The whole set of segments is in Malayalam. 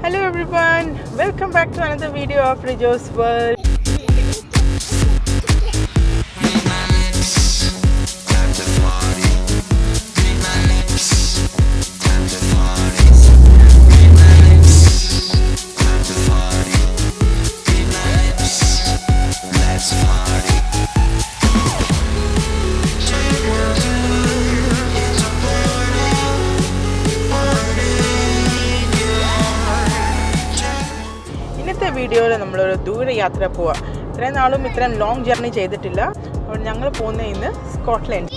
Hello everyone, welcome back to another video of Rijo's World. ഇന്നത്തെ വീഡിയോയിൽ നമ്മളൊരു ദൂരയാത്ര പോവാം. ഇത്രയും നാളും ഇത്രയും ലോങ് ജേർണി ചെയ്തിട്ടില്ല. അപ്പോൾ ഞങ്ങൾ പോകുന്നത് ഇന്ന് സ്കോട്ട്ലൻഡ്.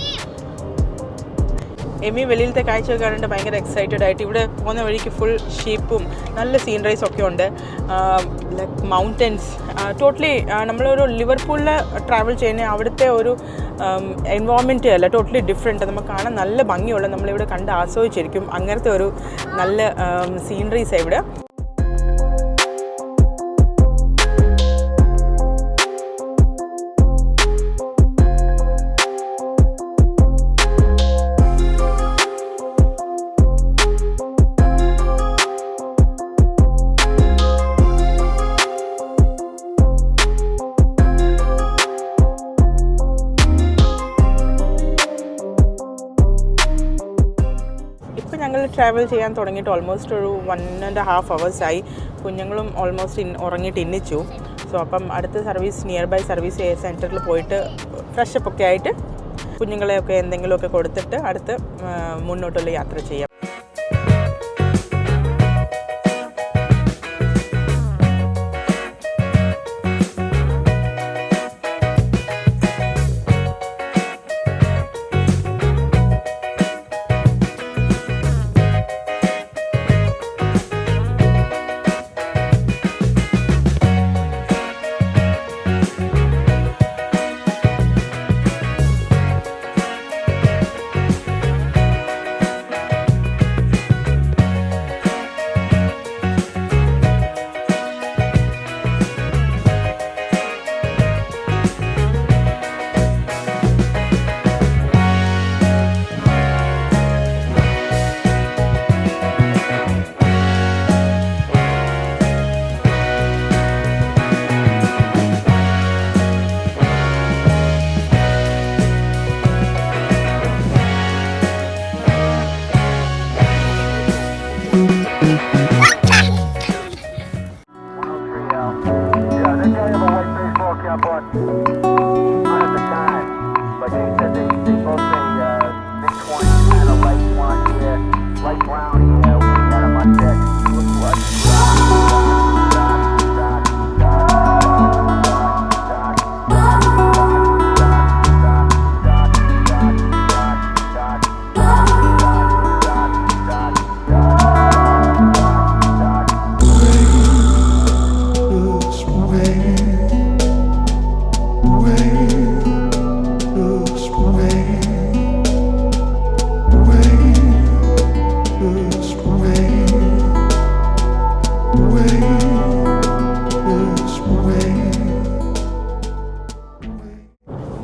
എമി വെളിയിലത്തെ കാഴ്ചയൊക്കെ കണ്ടിട്ട് ഭയങ്കര എക്സൈറ്റഡ് ആയിട്ട്. ഇവിടെ പോകുന്ന വഴിക്ക് ഫുൾ ഷീപ്പും നല്ല സീനറീസ് ഒക്കെ ഉണ്ട്, ലൈക്ക് മൗണ്ടൻസ്. ടോട്ടലി നമ്മളൊരു ലിവർപൂളിൽ ട്രാവൽ ചെയ്യുന്ന അവിടുത്തെ ഒരു എൻവയോൺമെൻറ്റ് അല്ല, ടോട്ടലി ഡിഫറെൻറ്റ്. നമുക്ക് കാണാൻ നല്ല ഭംഗിയുള്ള, നമ്മളിവിടെ കണ്ട് ആസ്വദിച്ചിരിക്കും. അങ്ങനത്തെ ഒരു നല്ല സീനറീസാണ് ഇവിടെ. ഞങ്ങൾ ട്രാവൽ ചെയ്യാൻ തുടങ്ങിയിട്ട് ഓൾമോസ്റ്റ് ഒരു 1.5 hours ആയി. കുഞ്ഞുങ്ങളും ഓൾമോസ്റ്റ് ഉറങ്ങിയിട്ട് എണ്ണിച്ചു. സോ അപ്പം അടുത്ത സർവീസ് നിയർ ബൈ സർവീസ് സെൻറ്ററിൽ പോയിട്ട് ഫ്രഷപ്പ് ഒക്കെ ആയിട്ട് കുഞ്ഞുങ്ങളെയൊക്കെ എന്തെങ്കിലുമൊക്കെ കൊടുത്തിട്ട് അടുത്ത് മുന്നോട്ടുള്ള യാത്ര ചെയ്യാം.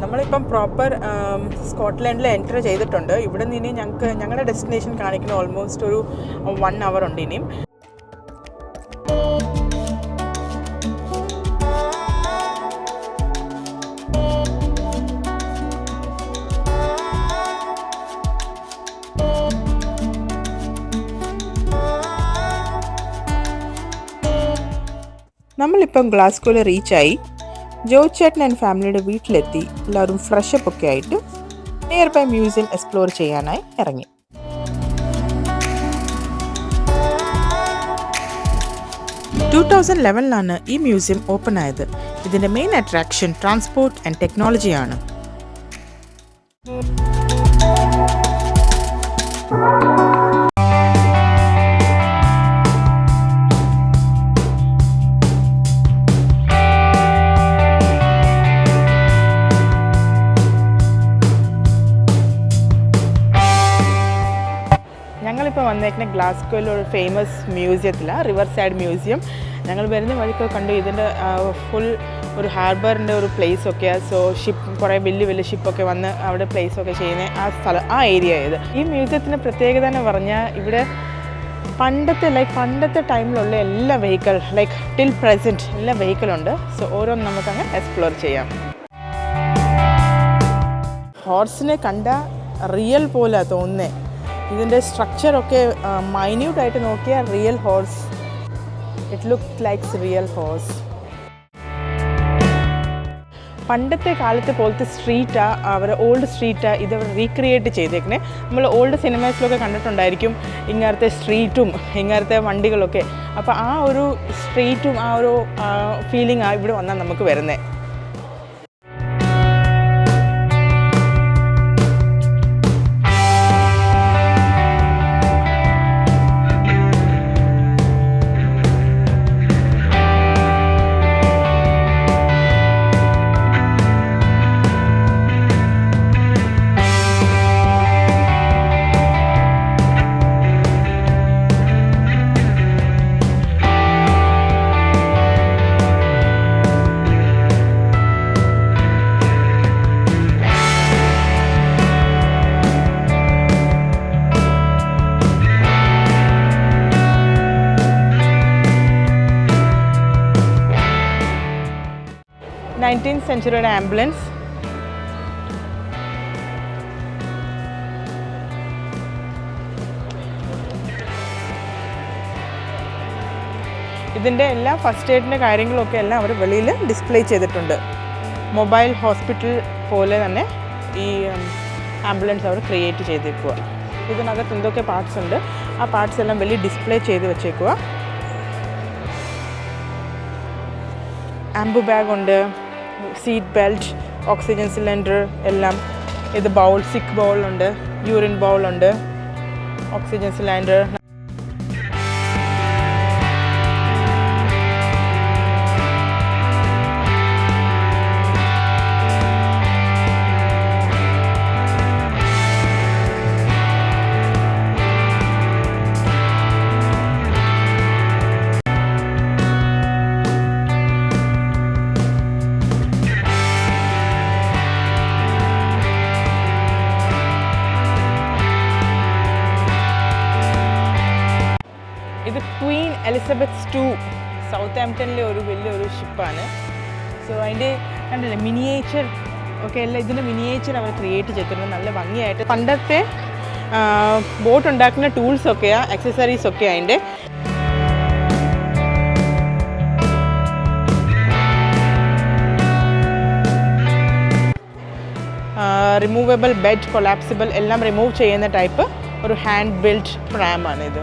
നമ്മളിപ്പം പ്രോപ്പർ സ്കോട്ട്ലൻഡിൽ എൻറ്റർ ചെയ്തിട്ടുണ്ട്. ഇവിടെ നിന്ന് ഇനി ഞങ്ങളുടെ ഡെസ്റ്റിനേഷൻ കാണിക്കുന്ന ഓൾമോസ്റ്റ് ഒരു 1 hour ഉണ്ട് ഇനിയും. നമ്മളിപ്പം ഗ്ലാസ്ഗോയിൽ റീച്ചായി. ജോർജ് ചേട്ടൻ ആൻഡ് ഫാമിലിയുടെ വീട്ടിലെത്തി. എല്ലാവരും ഫ്രഷപ്പ് ഒക്കെ ആയിട്ട് നിയർ ബൈ മ്യൂസിയം എക്സ്പ്ലോർ ചെയ്യാനായി ഇറങ്ങി. ടു 2011 ഈ മ്യൂസിയം ഓപ്പൺ ആയത്. ഇതിൻ്റെ മെയിൻ അട്രാക്ഷൻ ട്രാൻസ്പോർട്ട് ആൻഡ് ടെക്നോളജിയാണ്. ഞങ്ങളിപ്പോൾ വന്നേക്കുന്ന ഗ്ലാസ്ഗോയിൽ ഒരു ഫേമസ് മ്യൂസിയത്തിലാണ്, റിവർ സൈഡ് മ്യൂസിയം. ഞങ്ങൾ വരുന്ന വഴിക്കൊക്കെ കണ്ടു. ഇതിൻ്റെ ഫുൾ ഒരു ഹാർബറിൻ്റെ ഒരു പ്ലേസൊക്കെയാണ്. സോ കുറേ വലിയ ഷിപ്പൊക്കെ വന്ന് അവിടെ പ്ലേസൊക്കെ ചെയ്യുന്ന ആ ഏരിയ ഇത്. ഈ മ്യൂസിയത്തിൻ്റെ പ്രത്യേകത എന്ന് പറഞ്ഞാൽ ഇവിടെ പണ്ടത്തെ ടൈമിലുള്ള എല്ലാ വെഹിക്കിൾ ടിൽ പ്രസൻറ്റ് എല്ലാ വെഹിക്കിളുണ്ട്. സോ ഓരോന്ന് നമുക്കങ്ങ് എക്സ്പ്ലോർ ചെയ്യാം. ഹോർസിനെ കണ്ട റിയൽ പോലെ തോന്നുന്നേ. ഇതിൻ്റെ സ്ട്രക്ചറൊക്കെ മൈന്യൂട്ടായിട്ട് നോക്കിയാൽ real horse, it look likes real horse. പണ്ടത്തെ കാലത്തെ പോലത്തെ സ്ട്രീറ്റാണ്, അവർ ഓൾഡ് സ്ട്രീറ്റാണ് ഇതവർ റീക്രിയേറ്റ് ചെയ്തേക്കണേ. നമ്മൾ ഓൾഡ് സിനിമേസിലൊക്കെ കണ്ടിട്ടുണ്ടായിരിക്കും ഇങ്ങനത്തെ സ്ട്രീറ്റും ഇങ്ങനത്തെ വണ്ടികളൊക്കെ. അപ്പോൾ ആ ഒരു സ്ട്രീറ്റും ആ ഒരു ഫീലിംഗാണ് ഇവിടെ വന്നാൽ നമുക്ക് വരുന്നത്. നയൻറ്റീൻത് സെഞ്ച്വറിയുടെ ആംബുലൻസ്. ഇതിൻ്റെ എല്ലാ ഫസ്റ്റ് എയ്ഡിൻ്റെ കാര്യങ്ങളൊക്കെ എല്ലാം അവർ വെളിയിൽ ഡിസ്പ്ലേ ചെയ്തിട്ടുണ്ട്. മൊബൈൽ ഹോസ്പിറ്റൽ പോലെ തന്നെ ഈ ആംബുലൻസ് അവർ ക്രിയേറ്റ് ചെയ്തേക്കുക. ഇതിനകത്ത് എന്തൊക്കെ പാർട്സ് ഉണ്ട് ആ പാർട്സ് എല്ലാം വെളിയിൽ ഡിസ്പ്ലേ ചെയ്ത് വെച്ചേക്കുക. ആംബു ബാഗ് ഉണ്ട്, സീറ്റ് ബെൽറ്റ്, ഓക്സിജൻ സിലിണ്ടർ എല്ലാം. ഇത് ബൗൾ, സിക്ക് ബൗളുണ്ട്, യൂറിൻ ബൗളുണ്ട്, ഓക്സിജൻ സിലിണ്ടർ. ഇത് ക്വീൻ എലിസബത്ത് II സൗത്താംപ്ടണിലെ ഒരു വലിയൊരു ഷിപ്പാണ്. സോ അതിൻ്റെ കണ്ടില്ലേ മിനിയേച്ചർ ഒക്കെ എല്ലാം ഇതിൻ്റെ മിനിയേച്ചർ അവർ ക്രിയേറ്റ് ചെയ്തിട്ടുണ്ട് നല്ല ഭംഗിയായിട്ട്. പണ്ടത്തെ ബോട്ട് ഉണ്ടാക്കുന്ന ടൂൾസൊക്കെയാണ്, ആക്സസറീസൊക്കെ അതിൻ്റെ. റിമൂവബിൾ ബെഡ്, കൊളാപ്സിബിൾ എല്ലാം റിമൂവ് ചെയ്യുന്ന ടൈപ്പ് ഒരു ഹാൻഡ് ബിൽഡ് പ്രാമാണിത്.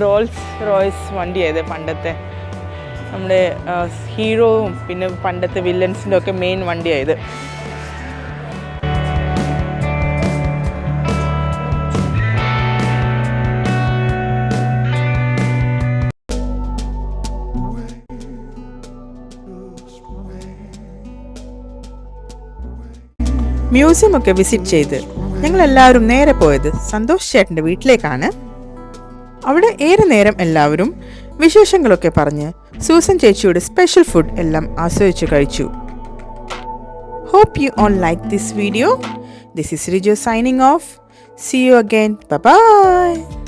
റോൾസ് റോയ്സ് വണ്ടിയായത് പണ്ടത്തെ നമ്മുടെ ഹീറോവും പിന്നെ പണ്ടത്തെ വില്ലൻസിൻ്റെ ഒക്കെ മെയിൻ വണ്ടിയായത്. മ്യൂസിയം ഒക്കെ വിസിറ്റ് ചെയ്ത് ഞങ്ങളെല്ലാവരും നേരെ പോയത് സന്തോഷ് ചേട്ടൻ്റെ വീട്ടിലേക്കാണ്. അവിടെ ഏറെ നേരം എല്ലാവരും വിശേഷങ്ങളൊക്കെ പറഞ്ഞ് സൂസൻ ചേച്ചിയുടെ സ്പെഷ്യൽ ഫുഡ് എല്ലാം ആസ്വദിച്ചു കഴിച്ചു. Hope you all like this video. This is Rijo signing off. See you again. Bye bye.